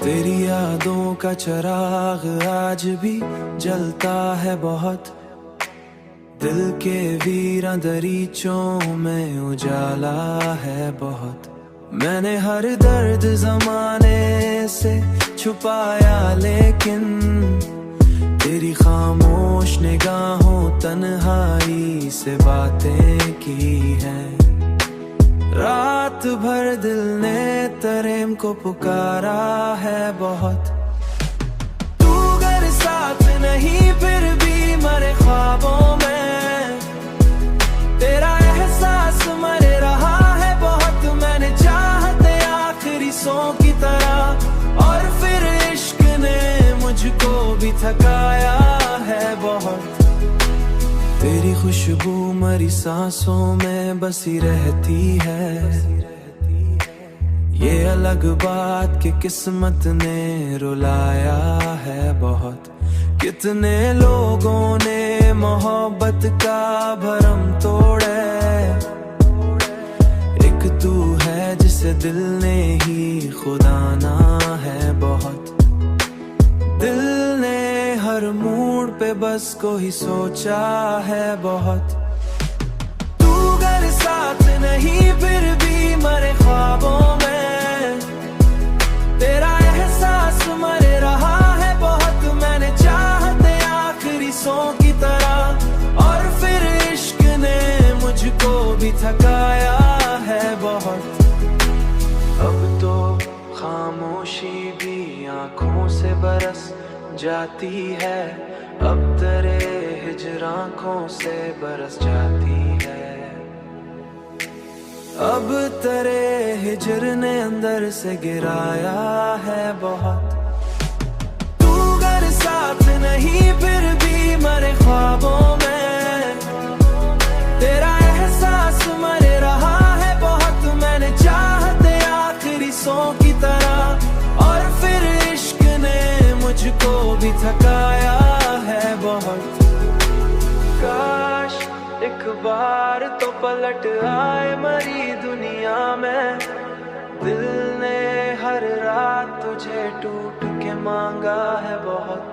तेरी यादों का चिराग आज भी जलता है बहुत, दिल के वीरां दरीचों में उजाला है बहुत। मैंने हर दर्द जमाने से छुपाया, लेकिन तेरी खामोश निगाहों तन्हाई से बातें की हैं। रात भर दिल ने तरेम को पुकारा है बहुत। तू अगर साथ नहीं फिर भी मरे ख्वाबों में, तेरा एहसास मरे रहा है बहुत। मैंने चाहते आखिरी सौ की तरह, और फिर इश्क ने मुझको भी थकाया है बहुत। तेरी खुशबू मरी सांसों में बसी रहती है, ये अलग बात कि किस्मत ने रुलाया है बहुत। कितने लोगों ने मोहब्बत का भरम तोड़े, एक तू है जिसे दिल ने ही खुदाना है बहुत। दिल ने हर मूड पे बस को ही सोचा है बहुत। तू अगर साथ नहीं फिर भी मरे ख्वाबों में, तेरा एहसास मरे रहा है बहुत। मैंने चाहते आखिरी सौ की तरह, और फिर इश्क ने मुझको भी थकाया है बहुत। अब तो खामोशी भी आंखों से बरस जाती है, अब तेरे हिजर आंखों से बरस जाती है। अब तेरे हिजर ने अंदर से गिराया है बहुत। तू अगर साथ नहीं फिर भी मरे ख्वाबों में, तेरा एहसास मरे रहा है बहुत। मैंने चाहते आखिरी सौ की तरह, और फिर इश्क ने मुझको भी थकाया है बहुत। काश एक बार तो पलट आए मरी दुनिया में, दिल ने हर रात तुझे टूट के मांगा है बहुत।